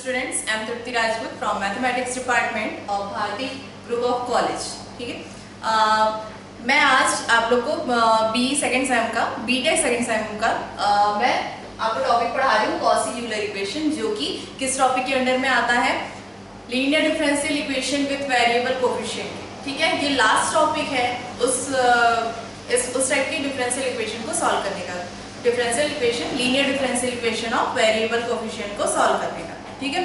students, I am Trupti Rajput from Mathematics Department of Bharati Group of College. ठीक है, मैं आज आप लोग को बी सेकेंड सेम का बीटेक सेकेंड सेम का मैं आपको टॉपिक पढ़ा रही हूँ कॉची यूलर इक्वेशन, जो कि किस टॉपिक के अंडर में आता है, linear differential equation with variable coefficient. ठीक है, ये लास्ट टॉपिक है उस टाइप की डिफरेंशियल इक्वेशन को सॉल्व करने का, differential equation, linear differential equation of variable coefficient को सॉल्व करने का। ठीक है,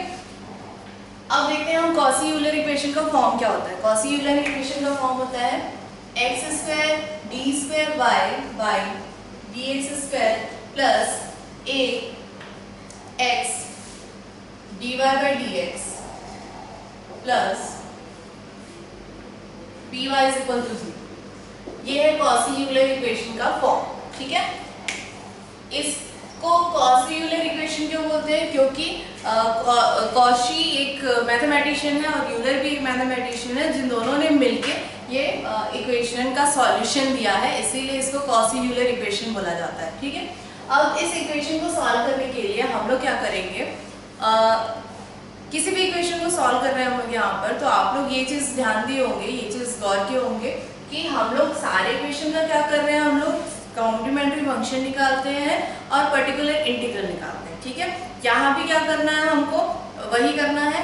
अब देखते हैं हम कॉची यूलर इक्वेशन का फॉर्म क्या होता है। कॉची यूलर इक्वेशन का फॉर्म होता है x square d square y by d x square plus a x d y by d x plus b y is equal to 0। ये है Cauchy Euler equation का form. ठीक है, इसको Cauchy Euler equation क्यों बोलते हैं? क्योंकि कॉची एक मैथमेटिशियन है और यूलर भी एक मैथमेटिशियन है, जिन दोनों ने मिलके ये इक्वेशन का सॉल्यूशन दिया है, इसीलिए इसको कॉची यूलर इक्वेशन बोला जाता है। ठीक है, अब इस इक्वेशन को सॉल्व करने के लिए हम लोग क्या करेंगे, किसी भी इक्वेशन को सॉल्व कर रहे होंगे यहाँ पर, तो आप लोग ये चीज़ ध्यान दिए होंगे, ये चीज़ गौर किए होंगे कि हम लोग सारे इक्वेशन का क्या कर रहे हैं, हम लोग कॉम्प्लीमेंट्री फंक्शन निकालते हैं और पर्टिकुलर इंटीग्रल निकालते हैं। ठीक है, यहाँ भी क्या करना है, हमको वही करना है,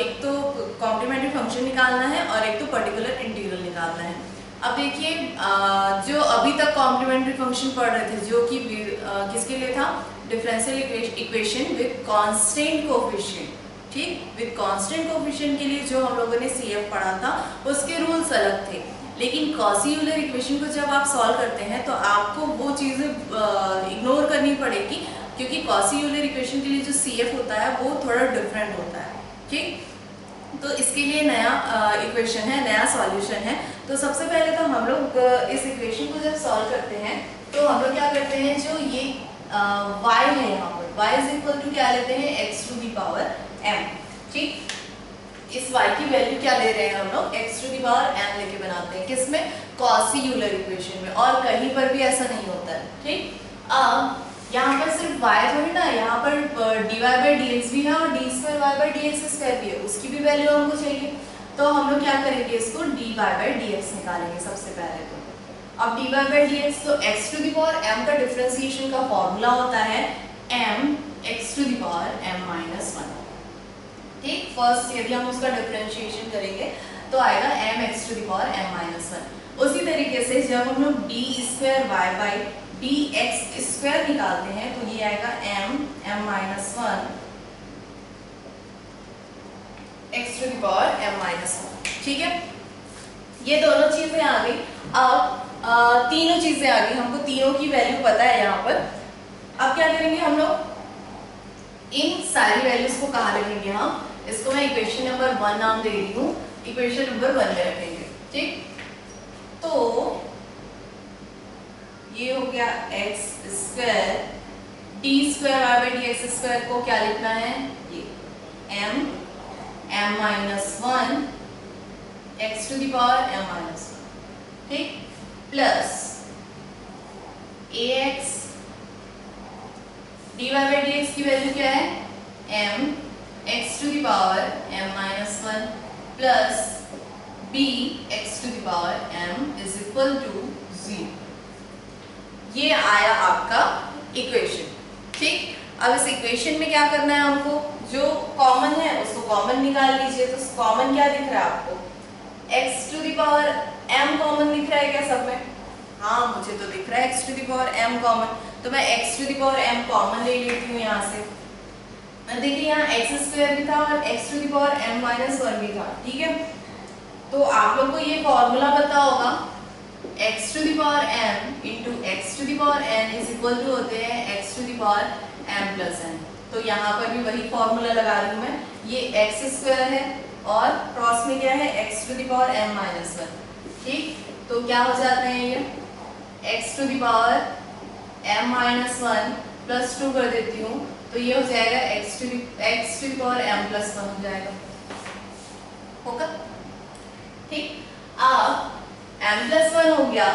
एक तो कॉम्प्लीमेंट्री फंक्शन निकालना है और एक तो पर्टिकुलर इंटीग्रल निकालना है। अब देखिए, जो अभी तक कॉम्प्लीमेंट्री फंक्शन पढ़ रहे थे, जो कि किसके लिए था, differential equation with constant coefficient. ठीक, विद कांस्टेंट कोफिशिएंट के लिए जो हम लोगों ने सीएफ पढ़ा था, उसके रूल्स अलग थे। लेकिन कॉची यूलर इक्वेशन को जब आप सॉल्व करते हैं तो आपको वो चीज़ें इग्नोर करनी पड़ेगी, क्योंकि कॉची यूलर इक्वेशन के लिए जो सीएफ होता है वो थोड़ा डिफरेंट होता है। ठीक, तो इसके लिए नया इक्वेशन है, नया सॉल्यूशन है। तो सबसे पहले तो हम लोग इस इक्वेशन को जब सॉल्व करते हैं तो हम लोग क्या करते हैं, जो ये y है यहाँ पर, y इज इक्वल टू क्या लेते हैं, x to the power m। ठीक, इस y की वैल्यू क्या ले रहे हैं हम लोग, x to the power m लेके बनाते हैं, किसमें, कॉची यूलर इक्वेशन में, और कहीं पर भी ऐसा नहीं होता है। ठीक, अब यहाँ पर सिर्फ y थोड़ी ना, यहाँ पर dy बाई डी एक्स भी है और d square y by d x square भी है, उसकी भी वैल्यू हमको चाहिए। तो हम लोग क्या करेंगे, इसको dy बाई डी एक्स निकालेंगे सबसे पहले। तो अब dy बाई डी एक्स, तो x to the power m का डिफरेंशिएशन का फॉर्मूला होता है m x to the power m minus 1। ठीक, फर्स्ट यदि हम उसका डिफरेंशिएशन करेंगे तो आएगा m x to the power m minus 1। उसी तरीके से जब हम लोग d square y by d x square निकालते हैं तो ये आएगा m minus 1 x to the power m minus 1। ठीक है, ये दोनों चीजें आ गई। अब तीनों चीजें आ गई, हमको तीनों की वैल्यू पता है यहाँ पर। अब क्या करेंगे हम लोग, इन सारी वैल्यूज को कहाँ रखेंगे, हम इसको मैं इक्वेशन नंबर 1 नाम दे रही हूँ, इक्वेशन नंबर 1 में रखेंगे। ठीक, तो ये हो गया x square d square y by d x square को क्या लिखना है, ये m minus 1 x to the power m minus 1। ठीक, plus a x d y by d x की वैल्यू क्या है, m x to the power m minus 1 plus b x to the power m is equal to 0। ये आया आपका equation. ठीक, अब इस इक्वेशन में क्या करना है हमको, जो कॉमन है उसको कॉमन निकाल लीजिए। तो कॉमन क्या दिख रहा है आपको, x to the power m common दिख रहा है क्या सब में? हाँ, मुझे तो दिख रहा है x to the power m common, तो मैं x to the power m common ले लेती हूँ यहाँ से। देखिए, यहाँ x स्क्वायर भी था और x to the power m minus 1 भी था। ठीक है, तो आप लोग को ये फॉर्मूला पता होगा, x to the power m into x to the power n is equal to होते हैं x to the power m plus n। तो यहाँ पर भी वही फॉर्मूला लगा रही हूँ मैं, ये x स्क्वायर है और क्रॉस में क्या है, x to the power m minus 1। ठीक, तो क्या हो जाता है, ये x to the power m minus 1 plus 2 कर देती हूँ, तो ये हो जाएगा x to the power m plus 1 हो जाएगा, होगा। ठीक, अब m प्लस 1 हो गया,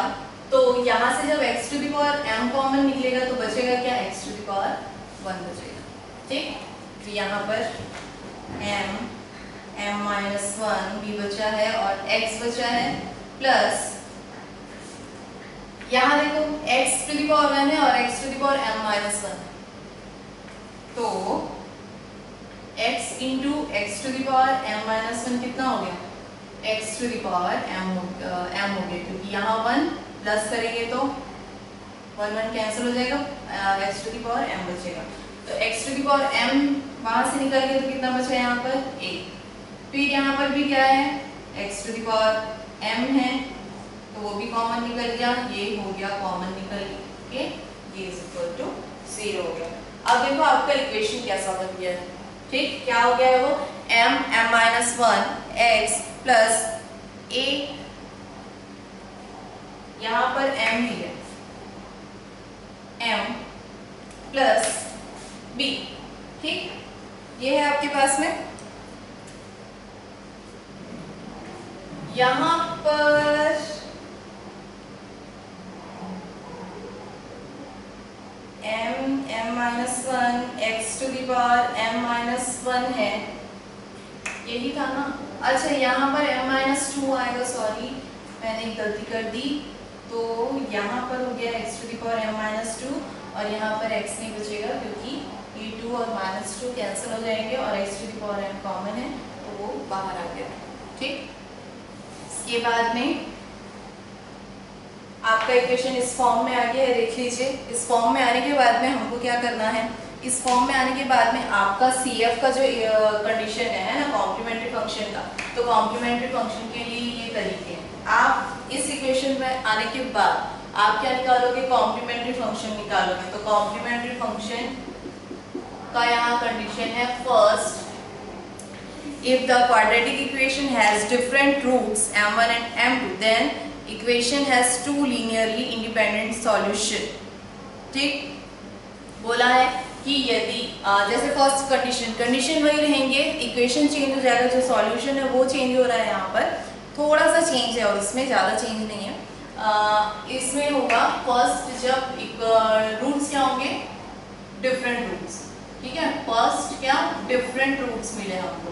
तो यहाँ से जब x to the power m common निकलेगा तो बचेगा क्या, x टू दी पावर 1 बचेगा। ठीक, तो यहाँ पर m माइनस 1 भी बचा है और x बचा है प्लस यहाँ देखो x टू द पावर 1 है और x to the power m minus 1 तो x into x to the power m minus 1 कितना हो गया x to the power m हो गया क्योंकि यहाँ 1 प्लस करेंगे तो 1 1 कैंसिल हो जाएगा x to the power m बचेगा तो x to the power m वहां से निकल गया तो कितना बचा यहाँ पर 1 फिर यहाँ पर भी क्या है x to the power m है तो वो भी कॉमन निकल गया ये हो गया कॉमन निकल के ये इज इक्वल टू 0 हो गया। अब देखो आपका इक्वेशन कैसा बन गया है ठीक क्या हो गया है वो m minus 1 x plus a यहाँ पर m भी है m प्लस b ठीक ये है आपके पास में यहाँ पर m minus 1 x to the power m minus 1 है यही था ना। अच्छा यहाँ पर m माइनस 2 आएगा सॉरी मैंने गलती कर दी तो यहाँ पर हो गया x to the power m minus 2 और यहाँ पर x नहीं बचेगा क्योंकि ये 2 और माइनस 2 कैंसिल हो जाएंगे और x to the power m common है तो वो बाहर आ गया ठीक। इसके बाद में आपका इक्वेशन इस फॉर्म में आ गया है देख लीजिए। इस फॉर्म में आने के बाद में हमको क्या करना है इस फॉर्म में आने के बाद में आपका CF का जो कंडीशन है ना कॉम्प्लीमेंट्री फंक्शन का तो कॉम्प्लीमेंट्री फंक्शन के लिए ये तरीके हैं। आप इस इक्वेशन में आने के बाद आप क्या निकालोगे कॉम्प्लीमेंट्री फंक्शन निकालोगे तो कॉम्प्लीमेंट्री फंक्शन का यहाँ कंडीशन है first if the quadratic equation has different roots m1 and m2 then equation has two linearly independent solution ठीक बोला है कि यदि जैसे फर्स्ट कंडीशन वही रहेंगे इक्वेशन चेंज हो जाएगा जो सॉल्यूशन है वो चेंज हो रहा है यहाँ पर थोड़ा सा चेंज है और इसमें ज़्यादा चेंज नहीं है। इसमें होगा फर्स्ट जब रूट्स क्या होंगे डिफरेंट रूट्स ठीक है फर्स्ट क्या डिफरेंट रूट्स मिले हमको।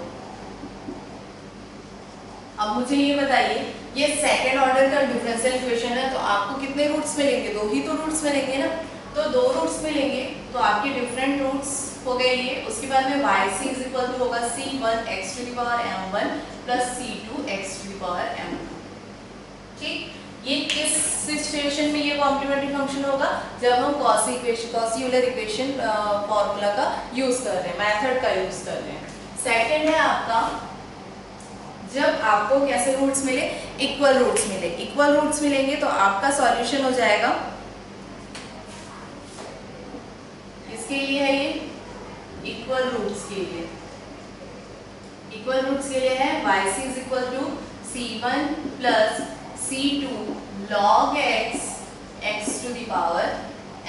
अब मुझे ये बताइए ये सेकेंड ऑर्डर का डिफरेंशियल इक्वेशन है तो आपको कितने रूट्स मिलेंगे दो ही तो रूट्स मिलेंगे ना तो दो रूट्स मिलेंगे तो आपके डिफरेंट रूट्स हो गए ये। उसके बाद में yc इज इक्वल टू होगा c1 x to the power m1 plus c2 x to the power m2 ठीक। ये किस सिचुएशन में ये कॉम्प्लीमेंट्री फंक्शन होगा जब हम quasi equation quasi Euler equation formula का यूज कर रहे हैं मेथड का यूज कर रहे हैं। सेकंड है आपका जब आपको कैसे रूट्स मिले इक्वल रूट्स मिले इक्वल रूट्स मिलेंगे तो आपका सॉल्यूशन हो जाएगा इसके लिए है ये इक्वल रूट्स के लिए है yc is equal to c1 plus c2 log x to the power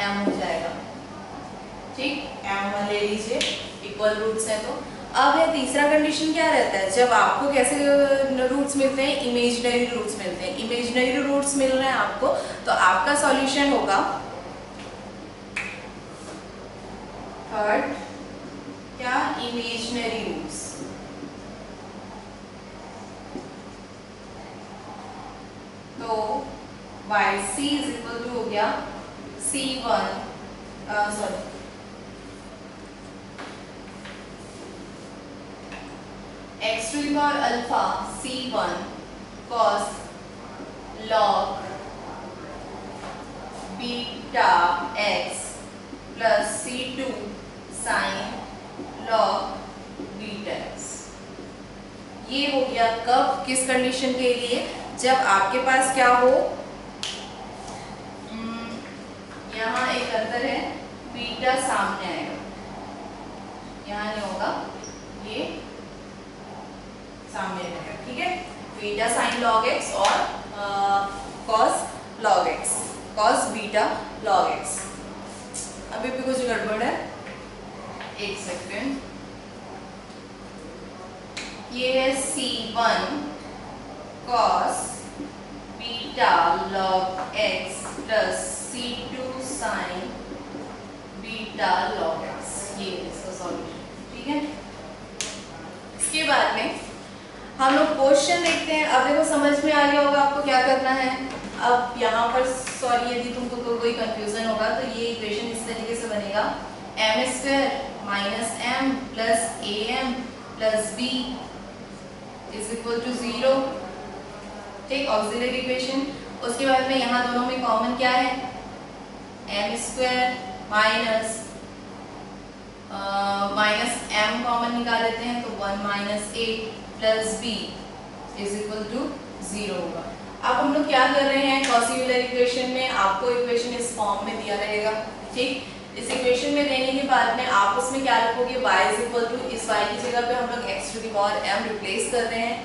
m हो जाएगा ठीक m1 ले लीजिए इक्वल रूट्स है तो। अब है तीसरा कंडीशन क्या रहता है जब आपको कैसे रूट्स मिलते हैं इमेजिनरी रूट्स मिलते हैं इमेजिनरी रूट्स मिल रहे हैं आपको तो आपका सॉल्यूशन होगा थर्ड क्या इमेजिनरी रूट्स तो yc इज इक्वल टू हो गया c1 sorry x to the power alpha c1 cos log beta x plus c2 sin log beta x। ये हो गया कब किस कंडीशन के लिए जब आपके पास क्या हो यहाँ एक अंतर है बीटा सामने आएगा यहाँ नहीं होगा ये सामने रहेगा ठीक है बीटा साइन लॉग एक्स और cos log x cos beta log x. अभी भी कुछ गड़बड़ है एक सेकेंड ये है c1 cos beta log x plus c2 sin beta log x ये इसका सॉल्यूशन ठीक है। इसके बाद में हम लोग क्वेश्चन देखते हैं। अब देखो समझ में आ गया होगा आपको क्या करना है। अब यहाँ पर सॉरी यदि तुमको कोई कंफ्यूजन होगा तो ये इक्वेशन इस तरीके से बनेगा, m square minus m plus a m plus b is equal to 0। ठीक, ऑक्सिलरी इक्वेशन। उसके बाद में यहाँ दोनों में कॉमन क्या है, m square minus m common निकाल लेते हैं तो 1 minus a plus b is equal to 0 होगा। अब हम लोग क्या कर रहे हैं, कॉची यूलर इक्वेशन में आपको इक्वेशन इस फॉर्म में दिया रहेगा। ठीक, इस इक्वेशन में देने के बाद में आप उसमें क्या लिखोगे, y इज इक्वल टू, इस y की जगह पे हम लोग x to the power m replace कर रहे हैं।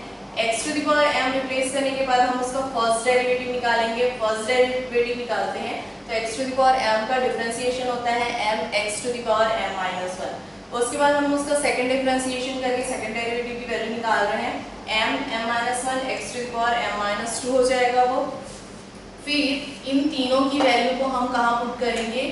x to the power m replace करने के बाद हम उसका फर्स्ट डेरिवेटिव निकालेंगे। फर्स्ट डेरिवेटिव निकालते हैं तो x to the power m का डिफरेंशिएशन होता है m x to the power m minus 1। उसके बाद हम उसका सेकंड डिफरेंशिएशन करके सेकंड डेरिवेटिव की वैल्यू निकाल रहे हैं, m minus 1 x to the power m minus 2 हो जाएगा वो। फिर इन तीनों की वैल्यू को हम कहाँ पुट करेंगे,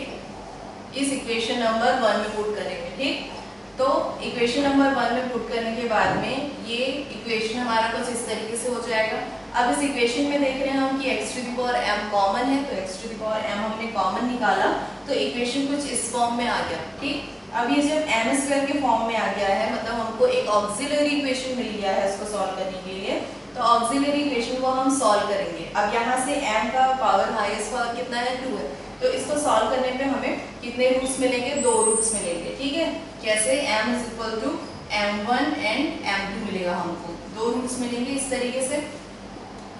इस इक्वेशन नंबर 1 में पुट करेंगे। ठीक, तो इक्वेशन नंबर 1 में पुट करने के बाद में ये इक्वेशन हमारा कुछ इस तरीके से हो जाएगा। अब इस इक्वेशन में देख रहे हैं हम कि x to the power m common है, तो x to the power m हमने कॉमन निकाला तो इक्वेशन कुछ इस फॉर्म में आ गया। ठीक, अब ये जब m स्क्वायर के फॉर्म में आ गया है, मतलब हमको एक ऑक्सिलरी इक्वेशन मिल गया है इसको सॉल्व करने के लिए, तो ऑक्सिलरी इक्वेशन को हम सॉल्व करेंगे। अब यहाँ से m का पावर हाईएस्ट पावर कितना है, 2 है, तो इसको सॉल्व करने पे हमें कितने रूट्स मिलेंगे, 2 रूट्स मिलेंगे। ठीक है, कैसे, m is equal to m1 and m2 मिलेगा हमको, 2 रूट्स मिलेंगे इस तरीके से।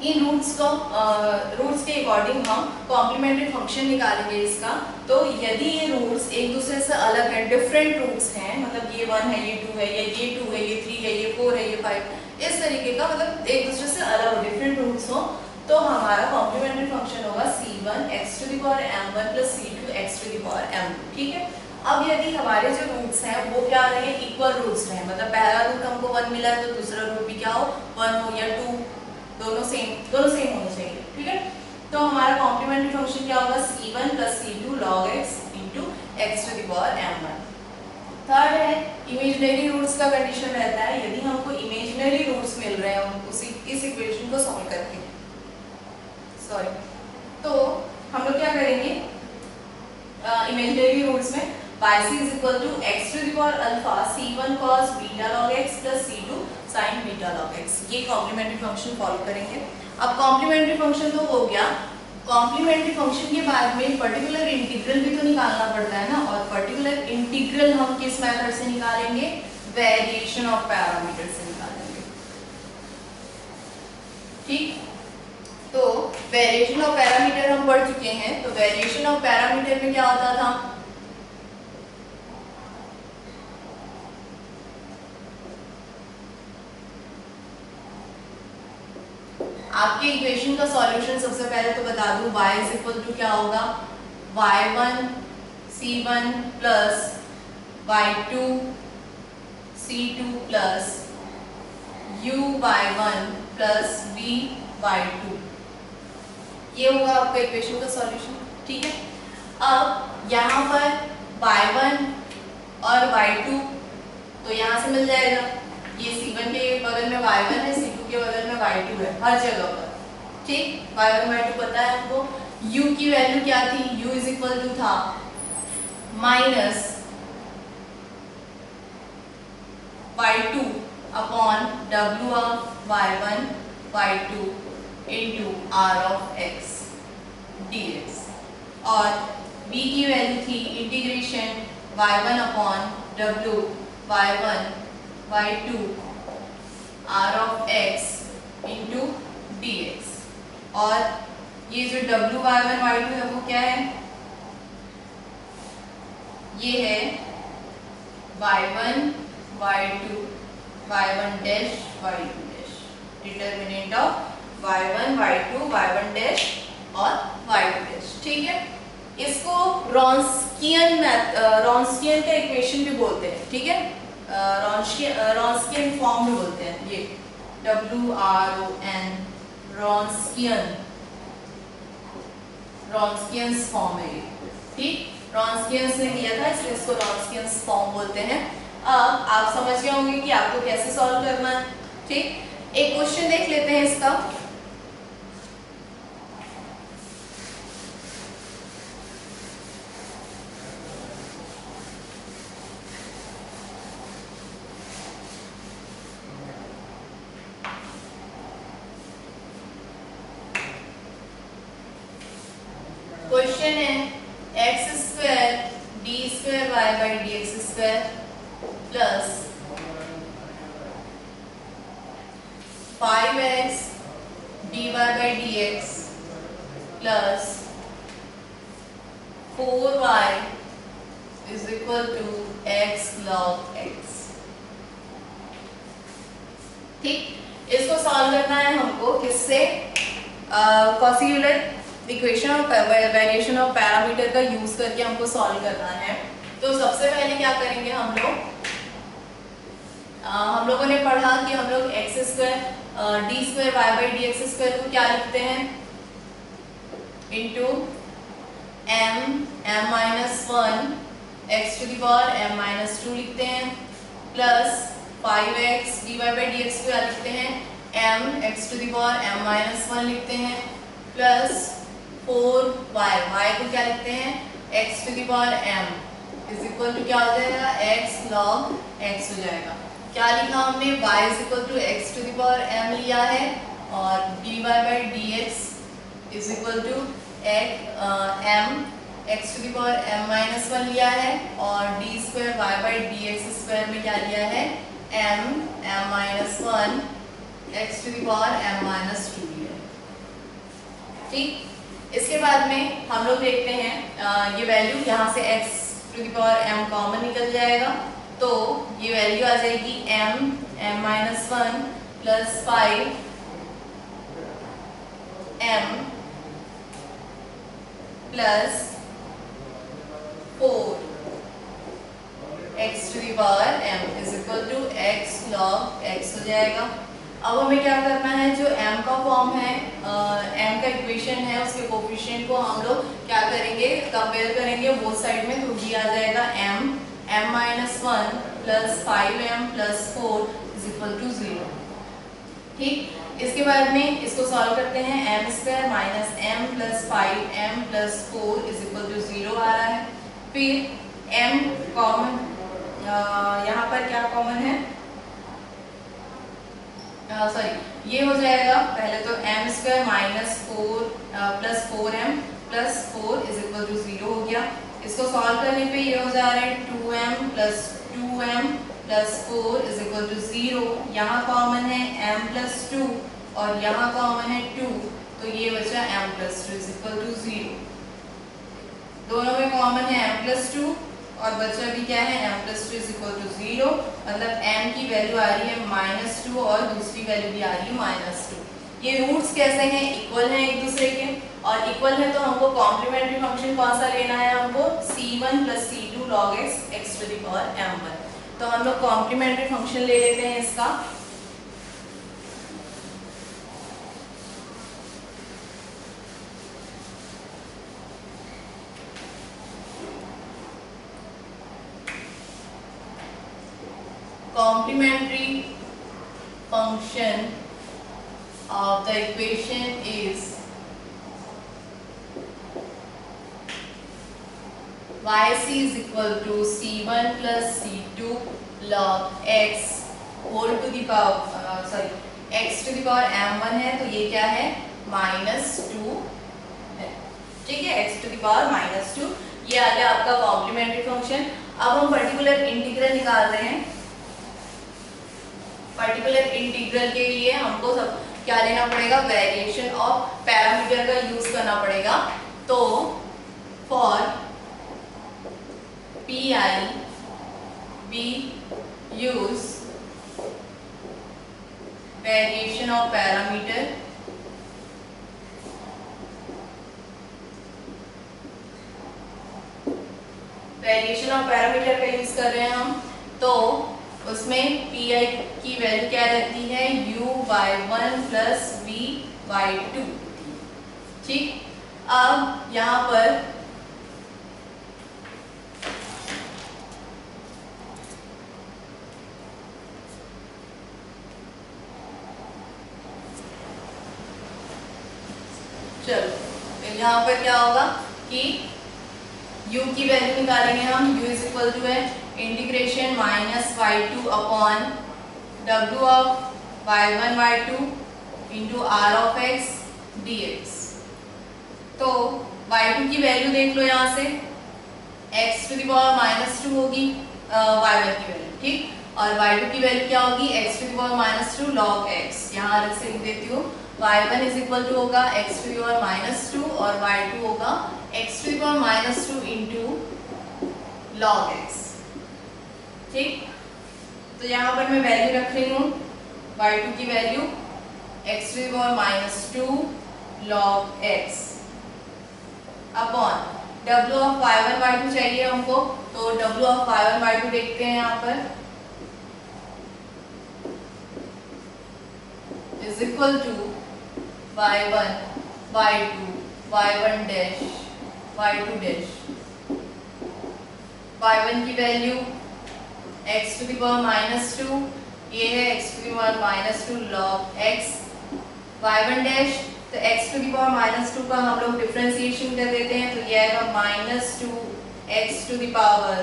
इन रूट्स को रूट्स के अकॉर्डिंग हम कॉम्प्लीमेंट्री फंक्शन निकालेंगे इसका। तो यदि ये रूट्स एक दूसरे से अलग हैं, डिफरेंट रूट्स हैं, मतलब ये 1 है, ये 2 है, या ये 2 है, ये 3 है, ये 4 है, ये 5, इस तरीके का, मतलब एक दूसरे से अलग डिफरेंट रूट्स हो, तो हमारा कॉम्प्लीमेंट्री फंक्शन होगा c1 x to the power m1 plus c2 x to the power m2। ठीक है, अब यदि हमारे जो रूट्स हैं वो क्या रहे, इक्वल रूट्स रहे, मतलब पहला रूट हमको 1 मिला है तो दूसरा रूट भी क्या हो, 1 हो या 2, दोनों सेम होने चाहिए। ठीक है, तो हमारा कॉम्प्लीमेंट्री फंक्शन क्या होगा, c1 plus c2 log x into x to the power m1। Third है इमेजिनरी रूट्स का कंडीशन रहता है, यदि हमको इमेजिनरी रूट्स मिल रहे हैं उसी इस इक्वेशन को सॉल्व करके, तो हम लोग क्या करेंगे, इमेजिनरी रूट्स में yc is equal to x to the power alpha c1 cos beta log x plus c2 sin beta log x, ये कॉम्प्लीमेंट्री फंक्शन फॉलो करेंगे। अब कॉम्प्लीमेंट्री फंक्शन तो हो गया, कॉम्प्लीमेंट्री फंक्शन के बाद में पर्टिकुलर इंटीग्रल भी तो निकालना पड़ता है ना, और पर्टिकुलर इंटीग्रल हम किस मेथड से निकालेंगे, वेरिएशन ऑफ पैरामीटर से निकालेंगे। ठीक, तो वेरिएशन ऑफ पैरामीटर हम पढ़ चुके हैं, तो वेरिएशन ऑफ पैरामीटर में क्या होता था, आपके इक्वेशन का सॉल्यूशन सबसे पहले तो बता दूं, y इज इक्वल टू क्या होगा, y1 c1 plus y2 c2 plus uy1 plus vy2, ये होगा आपका इक्वेशन का सॉल्यूशन। ठीक है, अब यहाँ पर y1 और y2 तो यहाँ से मिल जाएगा, ये c1 के बगल में y1 है, c2 के बगल में y2 है, हर जगह पर। ठीक, y1 y2 पता है हमको। u की वैल्यू क्या थी, u इज इक्वल टू था minus y2 upon w of y1 y2 into r of x dx, और v की वैल्यू थी integration y1 upon w y1 y2 r of x into dx, और ये जो w y1 y2 है वो क्या है, ये है y1 y2 y1 dash y2 dash, determinant of y1 y2 y1 dash और y2 डैश। ठीक है, इसको रॉन्स्कियन का इक्वेशन भी बोलते हैं। ठीक है, रॉन्स्कियन फॉर्म में बोलते हैं, ये WRON रॉन्स्कियंस फॉर्म है ये। ठीक, रॉन्स्कियंस ने दिया था इसलिए इसको रॉन्स्कियंस फॉर्म बोलते हैं। अब आप समझ गए होंगे कि आपको कैसे सॉल्व करना है। ठीक, एक क्वेश्चन देख लेते हैं इसका। क्वेश्चन है x square d square y by d x square plus 5x dy by dx plus 4y is equal to x log x। ठीक, इसको सॉल्व करना है हमको किससे? कॉची यूलर इक्वेशन और वेरिएशन ऑफ पैरामीटर का यूज करके हमको सॉल्व करना है। तो सबसे पहले क्या करेंगे हम लोगों ने पढ़ा कि हम लोग x square d square y by d x square को क्या लिखते हैं? Into m minus 1 x to the power m minus 2 लिखते हैं, plus 5x dy by d x को क्या लिखते हैं? m x to the power m minus 1 लिखते हैं, प्लस 4y को क्या लिखते हैं? x to the power m is equal to क्या हो जाएगा? x log x हो जाएगा। क्या लिखा हमने? y is equal to x to the power m लिया है और dy by d x is equal to m x to the power m minus 1 लिया है और d square y by d x square में क्या लिया है? m minus 1 x to the power m minus 2 लिया। ठीक, इसके बाद में हम लोग देखते हैं ये वैल्यू यहाँ से x to the power m common निकल जाएगा, तो ये वैल्यू आ जाएगी m minus 1 plus 5 m plus 4 x to the power m is equal to x log x हो जाएगा। अब हमें क्या करना है? जो m का फॉर्म है, m का इक्वेशन है, उसके कोफिशिएंट को हम लोग क्या करेंगे? कंपेयर करेंगे बोथ साइड में, तो ये आ जाएगा m minus 1 plus 5m plus 4 is equal to 0। ठीक, इसके बाद में इसको सॉल्व करते हैं। m square minus m plus 5m plus 4 is equal to 0 आ रहा है। फिर m कॉमन, यहाँ पर क्या कॉमन है? सॉरी, ये हो जाएगा पहले तो m square minus 4 plus 4m plus 4 is equal to 0 हो गया। इसको सॉल्व करने पे ये हो जा रहा है 2m plus 2m plus 4 is equal to 0। यहाँ कॉमन है m प्लस 2 और यहाँ कॉमन है 2, तो ये बचा m plus 2 is equal to 0। दोनों में कॉमन है m प्लस 2 और बचा भी क्या है? m plus 2 is equal to 0, मतलब m की वैल्यू आ रही है माइनस 2 और दूसरी वैल्यू भी आ रही है माइनस 2। ये रूट्स कैसे हैं? इक्वल हैं एक दूसरे के, और इक्वल है तो हमको कॉम्प्लीमेंट्री फंक्शन कौन सा लेना है? हमको c1 plus c2 log x to the power m1। तो हम लोग कॉम्प्लीमेंट्री फंक्शन ले लेते हैं इसका। Complementary function of the equation is yc is equal to c1 plus c2 log x whole to the power x to the power m1 है, तो ये क्या है? माइनस 2 है। ठीक है, x to the power minus 2, ये आ गया आपका कॉम्प्लीमेंट्री फंक्शन। अब हम पर्टिकुलर इंटीग्रल निकाल रहे हैं। पर्टिकुलर इंटीग्रल के लिए हमको सब क्या लेना पड़ेगा? वेरिएशन ऑफ पैरामीटर का यूज करना पड़ेगा। तो for PI we use variation of parameter का यूज कर रहे हैं हम, तो उसमें PI की वैल्यू क्या रहती है? u/1 plus v/2। ठीक, अब यहाँ पर चलो तो यहाँ पर क्या होगा कि u की वैल्यू निकालेंगे हम। u इज इक्वल टू है integration minus y2 upon w of y1 y2 into r of x dx। तो y2 की वैल्यू देख लो यहाँ से, x to the power minus 2 होगी y1 की वैल्यू, ठीक। और y2 की वैल्यू क्या होगी, x to the power minus 2 log x। यहाँ अलग से लिख देती हूँ, y1 इज इक्वल टू होगा x to the power minus 2 और y2 होगा x to the power minus 2 into log x, ठीक। तो यहाँ पर मैं वैल्यू रख रही हूँ y2 की value x to the power minus 2 log x upon w of y1 y2 चाहिए हमको, तो w ऑफ y1 y2 देखते हैं यहाँ पर, is equal to y1 y2 y1 dash y2 dash. y1 की value x to the power minus 2, ये है x to the power minus 2 log x। y1 dash तो x to the power minus 2 का हम लोग डिफरेंशिएशन कर देते हैं, तो ये आएगा minus 2 x to the power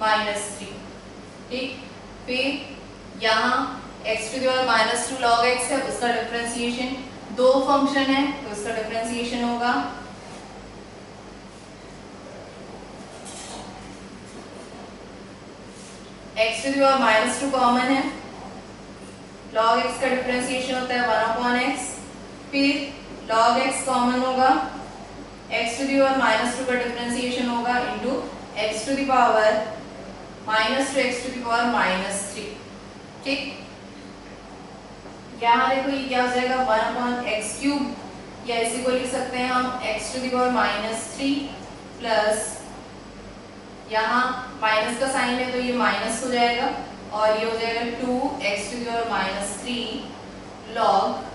minus 3, ठीक। फिर यहाँ x to the power minus 2 log x है, उसका डिफरेंशिएशन, दो फंक्शन है तो उसका डिफरेंशिएशन होगा x to the power minus 2 common है, log x का डिफरेंशिएशन होता है 1 अपॉन x। फिर log x कॉमन होगा, x to the power minus 2 का डिफरेंशिएशन होगा into x to the power minus 2 x to the power minus 3, ठीक। यहाँ देखो ये क्या हो जाएगा 1 अपॉन एक्स क्यूब, या इसी को लिख सकते हैं हम x to the power minus 3 plus, यहाँ माइनस का साइन है तो ये माइनस हो जाएगा और ये हो जाएगा 2x to the power minus 3 log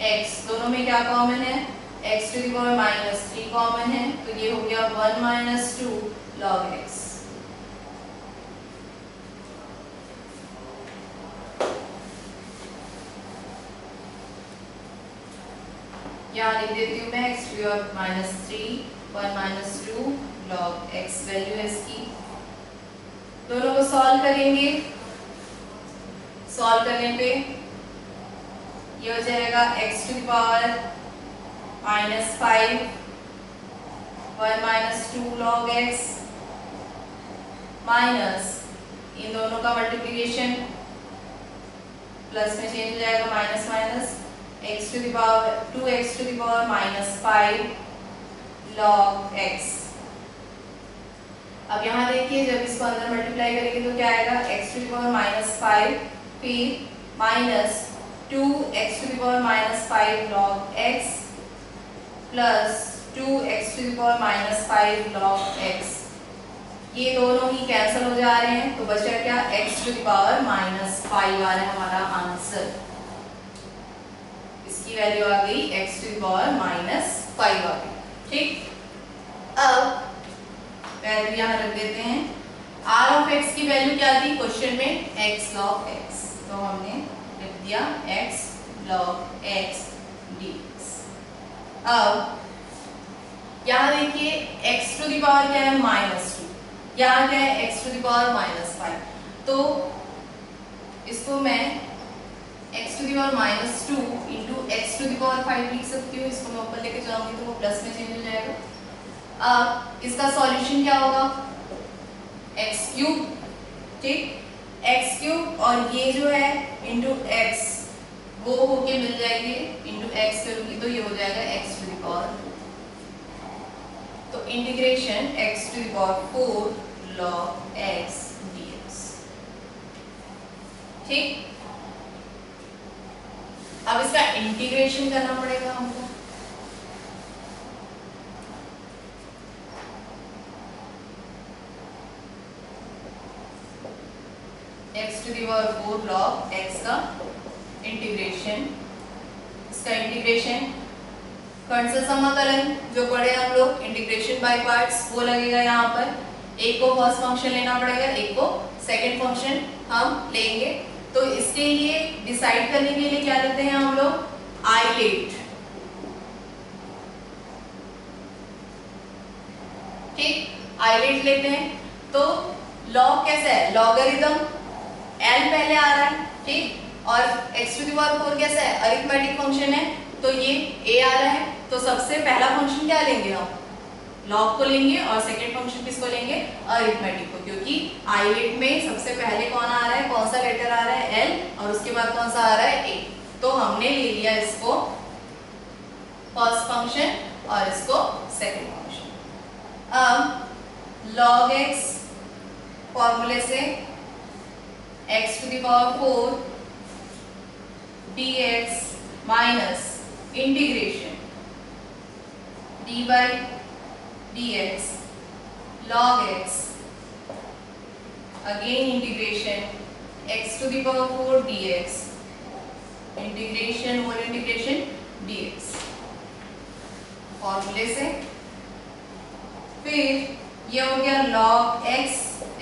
x। दोनों में क्या कॉमन है, x to the power minus 3 common है, तो ये हो गया 1 माइनस 2 log x। यहाँ लिख देती हूँ मैं x to the power minus 3 1 minus 2 log x value है इसकी। दोनों को सॉल्व करेंगे, सॉल्व करने पे ये हो जाएगा x to the power minus 5 1 minus 2 log x minus इन दोनों का मल्टीप्लिकेशन प्लस में चेंज हो जाएगा minus minus x to the power 2x to the power minus 5 log x। अब यहाँ देखिए जब इसको अंदर मल्टीप्लाई करेंगे तो क्या आएगा x to the power minus 5 फिर minus 2x to the power minus 5 log x plus 2x to the power minus 5 log x। ये दोनों ही कैंसिल हो जा रहे हैं तो बचा क्या x to the power minus 5 आ रहा है हमारा आंसर। इसकी वैल्यू आ गई x to the power minus 5 आ गई, ठीक। अब वैल्यू यहाँ रख देते हैं, r ऑफ x की वैल्यू क्या थी क्वेश्चन में, x log x, तो हमने लिख दिया x log x dx। अब यहाँ देखिए x टू द पावर क्या है माइनस 2, यहाँ क्या है x to the power minus 5, तो इसको मैं x to the power minus 2 into x to the power 5 लिख सकती हूँ। इसको मैं ऊपर लेके जाऊंगी तो वो प्लस में चेंज हो जाएगा। अब इसका सॉल्यूशन क्या होगा x क्यूब, ठीक, x क्यूब और ये जो है इंटू x वो होके मिल जाएंगे इंटू x करूंगी तो ये हो जाएगा x टू द पावर, तो integration x to the power 4 log x dx, ठीक। अब इसका इंटीग्रेशन करना पड़ेगा हमको, x to the power 4 log x का इंटीग्रेशन। इसका इंटीग्रेशन कर्ण से समाकलन जो पढ़े हम लोग इंटीग्रेशन बाय पार्ट्स वो लगेगा यहाँ पर। एक को फर्स्ट फंक्शन लेना पड़ेगा, एक को सेकंड फंक्शन हम लेंगे। तो इसके लिए डिसाइड करने के लिए क्या लेते हैं हम लोग, आइलेट। ठीक, आइलेट लेते हैं तो लॉग कैसा है, लॉगरिथम एल पहले आ रहा है, ठीक, और x टू द पावर 4 कैसा है, अरिथमेटिक फंक्शन है, तो ये a आ रहा है। तो सबसे पहला फंक्शन क्या लेंगे हम, लॉग को लेंगे, और सेकंड फंक्शन किसको लेंगे, अरिथमेटिक को, क्योंकि आइलेट में सबसे पहले कौन आ रहा है, कौन सा लेटर आ रहा है, l, और उसके बाद कौन सा आ रहा है, a। तो हमने ले लिया इसको फर्स्ट फंक्शन और इसको सेकंड फंक्शन। अब log x फॉर्मूले से x to the power 4 dx minus integration dy dx log x again integration x to the power 4 dx integration और इंटीग्रेशन dx फॉर्मूले से। फिर ये हो गया log x,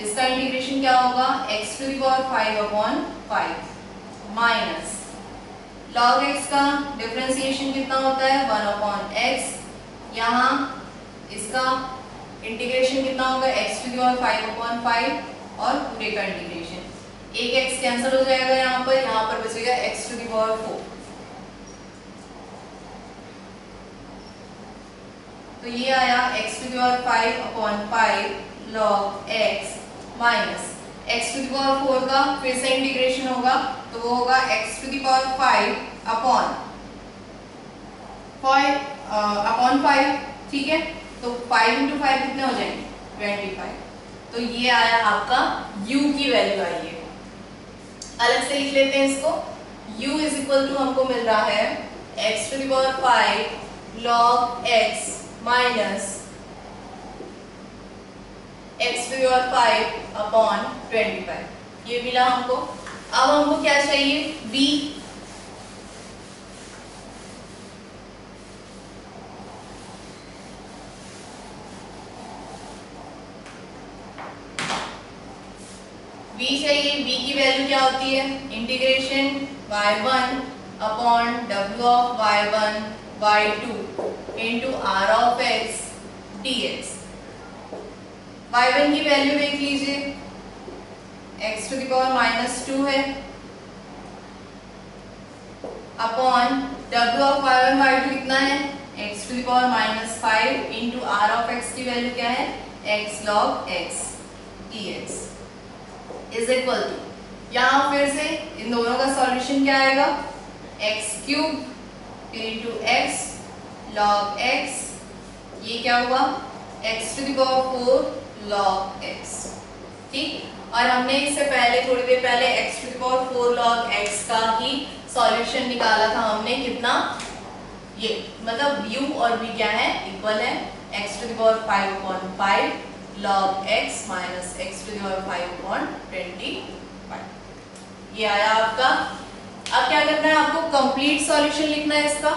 इसका इंटीग्रेशन क्या होगा, x to the power 5/5 minus log x का डिफरेंशिएशन कितना होता है, 1/x, यहाँ इसका इंटीग्रेशन कितना होगा, x टू द पावर 5/5 और पूरे का इंटीग्रेशन, एक x कैंसिल हो जाएगा यहाँ पर बचेगा x टू द पावर 4। तो ये आया x to the power 5/5 log x minus x to the power 4 का फिर से इंटीग्रेशन होगा, तो वो होगा x टू द पावर 5/5, ठीक है। तो 5 × 5 कितने हो जाएंगे, 25। तो ये आया आपका u की वैल्यू आई है। अलग से लिख लेते हैं इसको, u इज इक्वल टू हमको मिल रहा है x to the power 5 log x minus x to the power 5/25, ये मिला हमको। अब हमको क्या चाहिए, b। b चाहिए, b की वैल्यू क्या होती है, integration y1 w of y1 y2 into r of x dx। y1 की वैल्यू देख लीजिए, x टू द पावर -2 है, upon w of y1 y2 कितना है, x to the power -5 into r of x की वैल्यू क्या है, x log x dx is equal to, यहाँ फिर से इन दोनों का सॉल्यूशन क्या आएगा, x³ into x log x, ये क्या हुआ, x to the power 4 log x, ठीक। और हमने इससे पहले थोड़ी देर पहले x to the power 4 log x का ही सॉल्यूशन निकाला था हमने, कितना, ये मतलब u और v क्या है, इक्वल है, x to the power 5/5 log x minus x to the power 5/25, ये आया आपका। अब क्या करना है आपको, कंप्लीट सॉल्यूशन लिखना है इसका।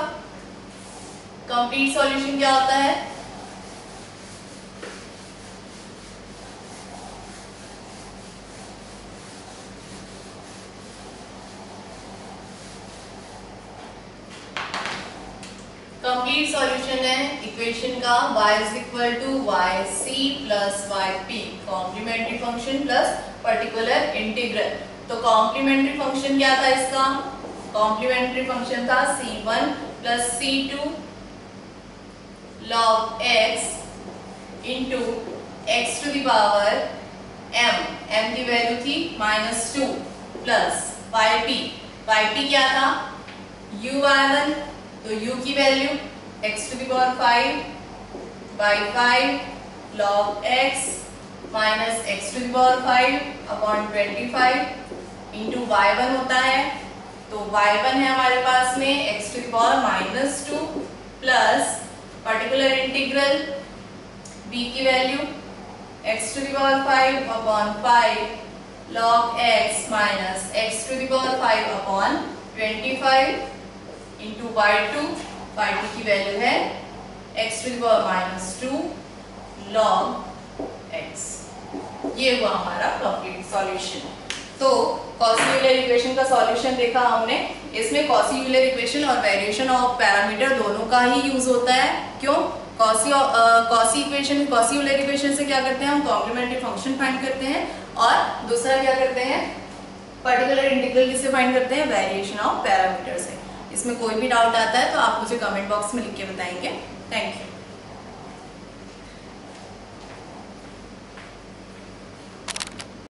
कंप्लीट सॉल्यूशन क्या होता है, कंप्लीट सॉल्यूशन है इक्वेशन का y is equal to yc plus yp, complementary function plus particular integral. तो कॉम्प्लीमेंट्री फंक्शन क्या था इसका, कॉम्प्लीमेंट्री फंक्शन था c1 plus c2 log x into x to the power m की वैल्यू थी -2 plus yp क्या था, u/1, तो u की value x to the power 5/5 log x minus x to the power 5/25 into y1 होता है, तो y1 है हमारे पास में x to the power -2 plus particular integral b की value x to the power 5/5 log x minus x to the power 5/25 into y2 की value है x to the power -2 log x। ये हुआ हमारा कंप्लीट सॉल्यूशन। तो Cauchy Euler equation का solution देखा हमने, इसमें कॉची यूलर इक्वेशन और वेरिएशन ऑफ पैरामीटर दोनों का ही यूज होता है। क्यों, Cauchy Cauchy equation, quasi Euler equation से क्या करते हैं हम कॉम्प्लीमेंट्री फंक्शन फाइंड करते हैं, और दूसरा क्या करते हैं पर्टिकुलर इंटीग्रल किससे फाइंड करते हैं वेरिएशन ऑफ पैरामीटर से। इसमें कोई भी डाउट आता है तो आप मुझे कमेंट बॉक्स में लिख के बताएंगे। Thank you.